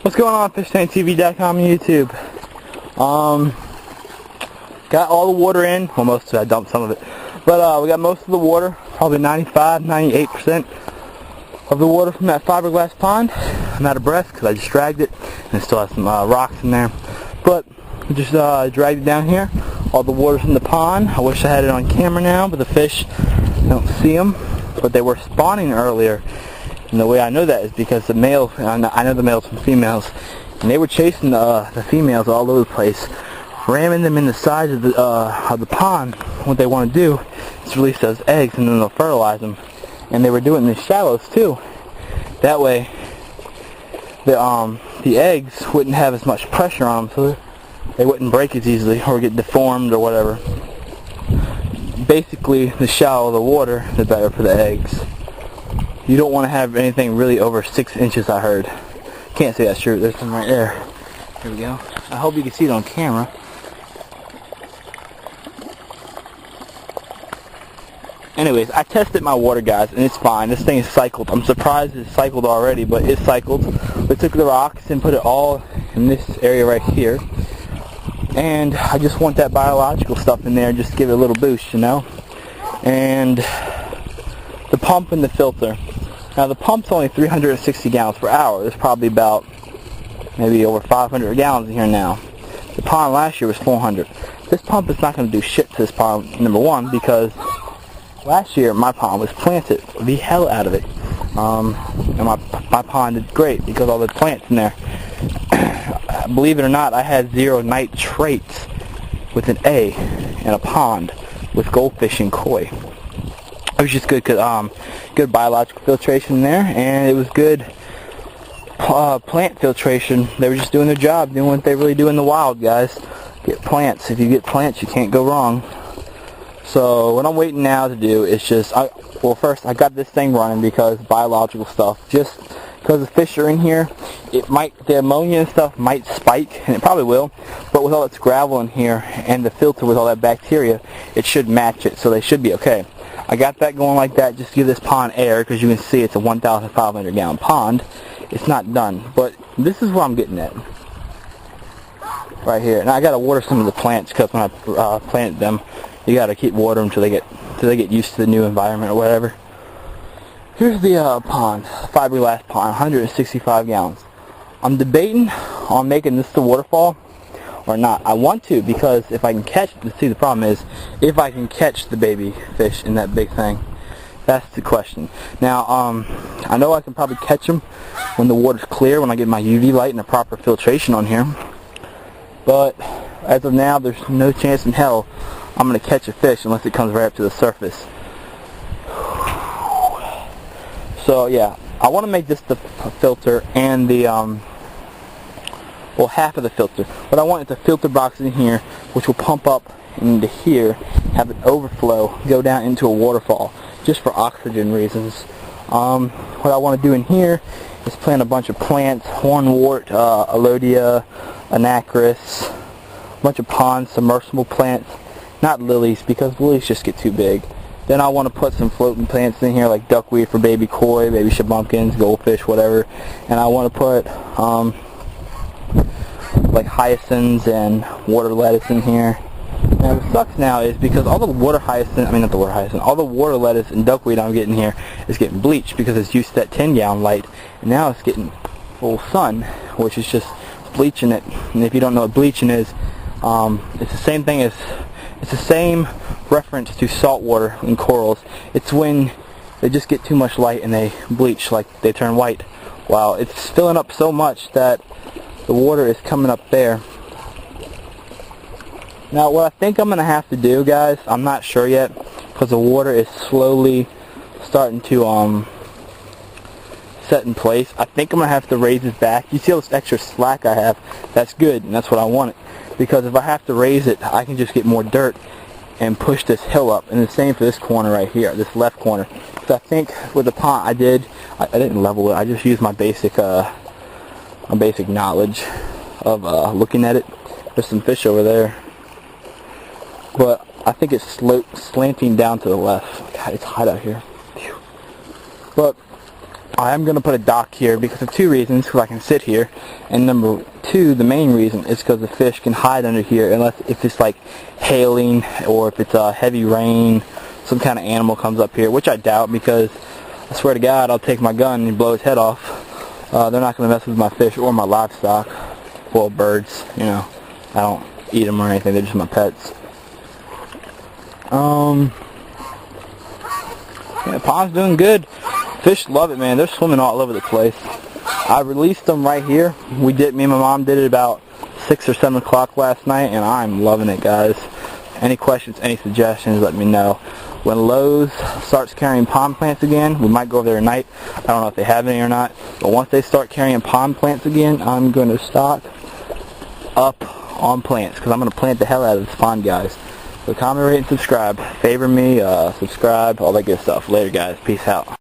What's going on, FishTankTV.com and YouTube? Got all the water in. Well, most of it. I dumped some of it. But we got most of the water, probably 95, 98% of the water from that fiberglass pond. I'm out of breath because I just dragged it, and it still has some rocks in there. But we just dragged it down here. All the water's in the pond. I wish I had it on camera now, but the fish, I don't see them. But they were spawning earlier. And the way I know that is because the males, I know the males from females, and they were chasing the females all over the place, ramming them in the sides of the pond. What they want to do is release those eggs, and then they'll fertilize them. And they were doing it in the shallows too. That way, the eggs wouldn't have as much pressure on them, so they wouldn't break as easily or get deformed or whatever. Basically, the shallower the water, the better for the eggs. You don't want to have anything really over 6 inches, I heard. Can't say that's true. There's some right there. Here we go. I hope you can see it on camera. Anyways, I tested my water, guys, and it's fine. This thing is cycled. I'm surprised it's cycled already, but it's cycled. We took the rocks and put it all in this area right here. And I just want that biological stuff in there, just to give it a little boost, you know? And the pump and the filter. Now the pump's only 360 gallons per hour. There's probably about maybe over 500 gallons in here now. The pond last year was 400. This pump is not going to do shit to this pond, number one, because last year my pond was planted the hell out of it. And my pond did great because all the plants in there. Believe it or not, I had zero nitrates with an A in a pond with goldfish and koi. It was just good, good biological filtration there, and it was good plant filtration. They were just doing their job, doing what they really do in the wild, guys. Get plants. If you get plants, you can't go wrong. So what I'm waiting now to do is just, well, first I got this thing running because biological stuff. Just because the fish are in here, the ammonia and stuff might spike, and it probably will. But with all this gravel in here and the filter with all that bacteria, it should match it, so they should be okay. I got that going like that just to give this pond air, because you can see it's a 1,500 gallon pond. It's not done, but this is what I'm getting at right here. Now I got to water some of the plants because when I planted them, you got to keep watering them till they get used to the new environment or whatever. Here's the pond, fiberglass pond, 165 gallons. I'm debating on making this the waterfall or not. I want to, because if I can catch, see, the problem is if I can catch the baby fish in that big thing. That's the question. Now, I know I can probably catch them when the water's clear, when I get my UV light and the proper filtration on here. But as of now, there's no chance in hell I'm going to catch a fish unless it comes right up to the surface. So yeah, I want to make this the filter and the well, half of the filter. What I want is a filter box in here, which will pump up into here, have it overflow, go down into a waterfall, just for oxygen reasons. What I want to do in here is plant a bunch of plants, hornwort, alodia, anacris, a bunch of pond submersible plants, not lilies, because lilies just get too big. Then I want to put some floating plants in here, like duckweed for baby koi, baby shabunkins, goldfish, whatever. And I want to put like hyacinths and water lettuce in here. Now what sucks now is because all the water hyacinth, all the water lettuce and duckweed I'm getting here is getting bleached because it's used to that 10-gallon light, and now it's getting full sun, which is just bleaching it. And if you don't know what bleaching is, it's the same thing as, it's the same reference to salt water in corals. It's when they just get too much light and they bleach, like they turn white. Wow, it's filling up so much that the water is coming up there. Now what I think I'm going to have to do, guys, I'm not sure yet, because the water is slowly starting to set in place. I think I'm going to have to raise it back. You see all this extra slack I have? That's good, and that's what I wanted. Because if I have to raise it, I can just get more dirt and push this hill up. And the same for this corner right here, this left corner. So I think with the pond I didn't level it. I just used my basic knowledge of looking at it. There's some fish over there. But I think it's slanting down to the left. God, it's hot out here. But I am going to put a dock here because of two reasons, because I can sit here, and number two, the main reason, is because the fish can hide under here unless if it's like hailing or if it's heavy rain, some kind of animal comes up here, which I doubt because I swear to God I'll take my gun and blow his head off. They're not going to mess with my fish or my livestock. Well, birds, you know, I don't eat them or anything, they're just my pets. Yeah, pond's doing good. Fish love it, man. They're swimming all over the place. I released them right here. Me and my mom did it about 6 or 7 o'clock last night, and I'm loving it, guys. Any questions, any suggestions, let me know. When Lowe's starts carrying pond plants again, we might go over there tonight. I don't know if they have any or not, but once they start carrying pond plants again, I'm going to stock up on plants, because I'm going to plant the hell out of this pond, guys. So comment, rate, and subscribe. Favor me, subscribe, all that good stuff. Later, guys. Peace out.